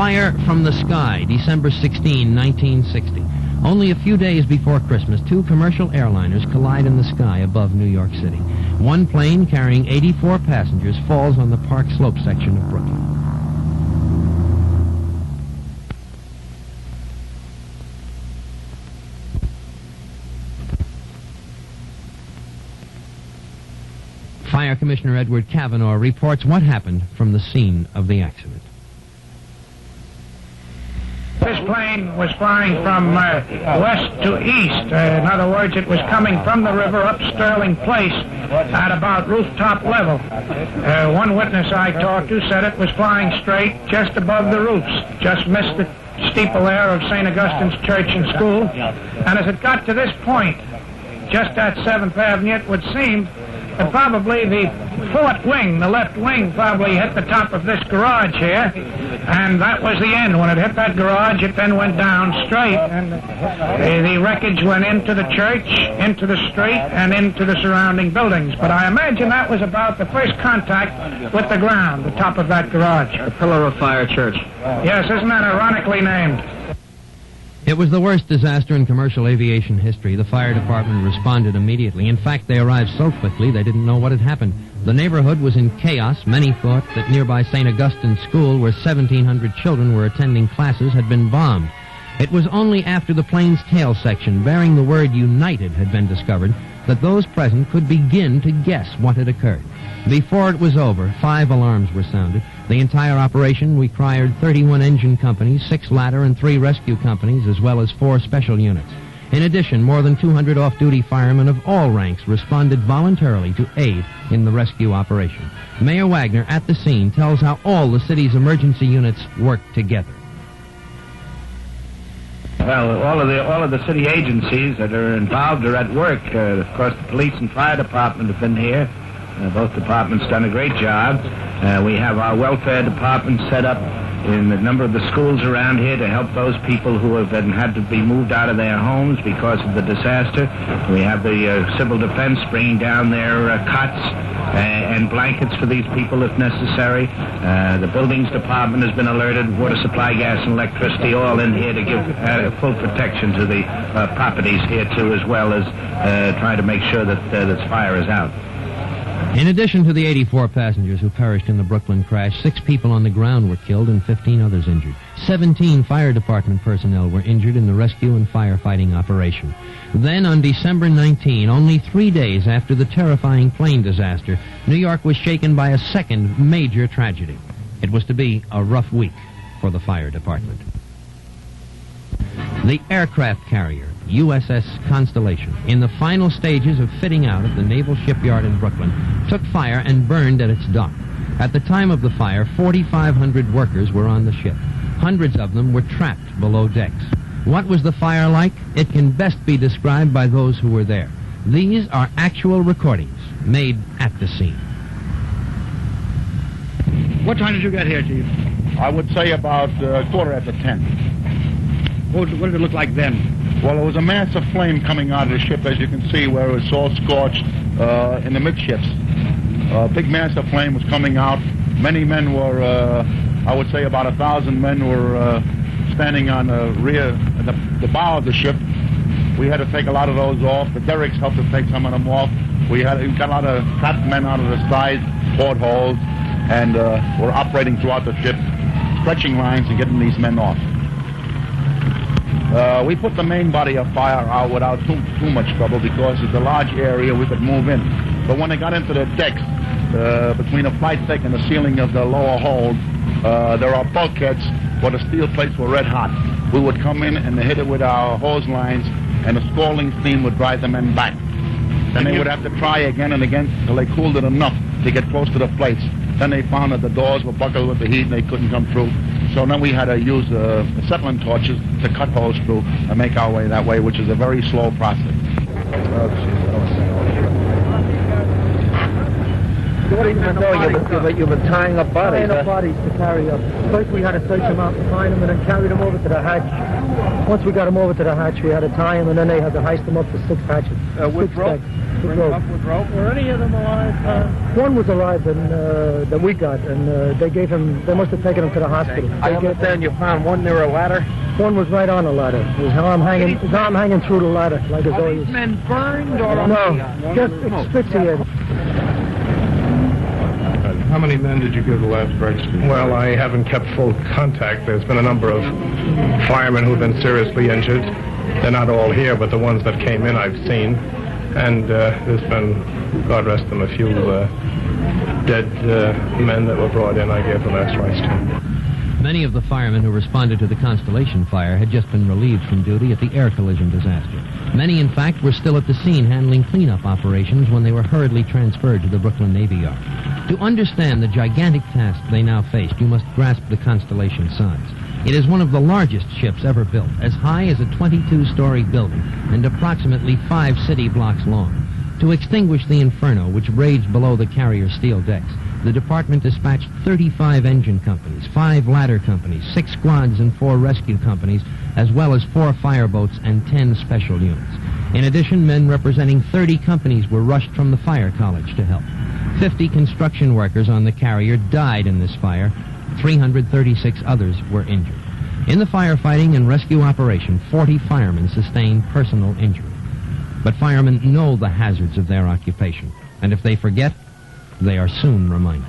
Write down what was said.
Fire from the sky, December 16, 1960. Only a few days before Christmas, two commercial airliners collide in the sky above New York City. One plane carrying 84 passengers falls on the Park Slope section of Brooklyn. Fire Commissioner Edward Cavanaugh reports what happened from the scene of the accident. This plane was flying from west to east. In other words, it was coming from the river up Sterling Place at about rooftop level. One witness I talked to said it was flying straight just above the roofs, just missed the steeple there of St. Augustine's Church and School. And as it got to this point, just at 7th Avenue, it would seem that probably the fourth wing, the left wing, probably hit the top of this garage here, and that was the end. When it hit that garage, it then went down straight, and the wreckage went into the church, into the street, and into the surrounding buildings. But I imagine that was about the first contact with the ground, the top of that garage. The Pillar of Fire Church. Yes, isn't that ironically named? It was the worst disaster in commercial aviation history. The fire department responded immediately. In fact, they arrived so quickly they didn't know what had happened. The neighborhood was in chaos. Many thought that nearby St. Augustine's School, where 1,700 children were attending classes, had been bombed. It was only after the plane's tail section bearing the word United had been discovered that those present could begin to guess what had occurred. Before it was over, 5 alarms were sounded. The entire operation required 31 engine companies, 6 ladder and 3 rescue companies, as well as 4 special units. In addition, more than 200 off-duty firemen of all ranks responded voluntarily to aid in the rescue operation. Mayor Wagner, at the scene, tells how all the city's emergency units worked together. Well, all of the city agencies that are involved are at work. Of course, the police and fire department have been here. Both departments done a great job. We have our welfare department set up in a number of the schools around here to help those people who have had to be moved out of their homes because of the disaster. We have the civil defense bringing down their cots and blankets for these people if necessary. The buildings department has been alerted, water supply, gas, and electricity all in here to give full protection to the properties here too, as well as try to make sure that this fire is out. In addition to the 84 passengers who perished in the Brooklyn crash, 6 people on the ground were killed and 15 others injured. 17 fire department personnel were injured in the rescue and firefighting operation. Then, on December 19, only 3 days after the terrifying plane disaster, New York was shaken by a second major tragedy. It was to be a rough week for the fire department. The aircraft carrier, USS Constellation, in the final stages of fitting out at the Naval Shipyard in Brooklyn, took fire and burned at its dock. At the time of the fire, 4,500 workers were on the ship. Hundreds of them were trapped below decks. What was the fire like? It can best be described by those who were there. These are actual recordings made at the scene. What time did you get here, Chief? I would say about 10:15. What did it look like then? Well, there was a mass of flame coming out of the ship, as you can see, where it was all scorched in the midships. A big mass of flame was coming out. Many men were, I would say about 1,000 men were standing on the rear, the bow of the ship. We had to take a lot of those off. The derricks helped to take some of them off. We got a lot of trapped men out of the side portholes, and were operating throughout the ship, stretching lines and getting these men off. We put the main body of fire out without too much trouble because it's a large area we could move in. But when they got into the decks, between the flight deck and the ceiling of the lower hold, there are bulkheads where the steel plates were red hot. We would come in and hit it with our hose lines, and the scalding steam would drive the men back. Then they would have to try again and again until they cooled it enough to get close to the plates. Then they found that the doors were buckled with the heat and they couldn't come through. So then we had to use acetylene torches to cut holes through and make our way that way, which is a very slow process. What have you been doing? You've been tying up bodies. Tying up bodies to carry up. First we had to search them out and find them, and then carry them over to the hatch. Once we got them over to the hatch, we had to tie them, and then they had to heist them up to 6 hatches. With rope? With rope. Up with rope? Were any of them alive? One was alive that we got, and they must have taken him to the hospital. I understand you found one near a ladder? One was right on the ladder. His arm hanging through the ladder, like his always. Men burned or No, just asphyxiated. How many men did you give the last rites to? Well, I haven't kept full contact. There's been a number of firemen who've been seriously injured. They're not all here, but the ones that came in I've seen. And there's been, God rest them, a few dead men that were brought in I gave the last rites to. Many of the firemen who responded to the Constellation fire had just been relieved from duty at the air collision disaster. Many, in fact, were still at the scene handling cleanup operations when they were hurriedly transferred to the Brooklyn Navy Yard. To understand the gigantic task they now faced, you must grasp the Constellation size. It is one of the largest ships ever built, as high as a 22-story building and approximately 5 city blocks long. To extinguish the inferno which raged below the carrier's steel decks, the department dispatched 35 engine companies, 5 ladder companies, 6 squads and 4 rescue companies, as well as 4 fireboats and 10 special units. In addition, men representing 30 companies were rushed from the fire college to help. 50 construction workers on the carrier died in this fire. 336 others were injured. In the firefighting and rescue operation, 40 firemen sustained personal injury. But firemen know the hazards of their occupation, and if they forget, they are soon reminded.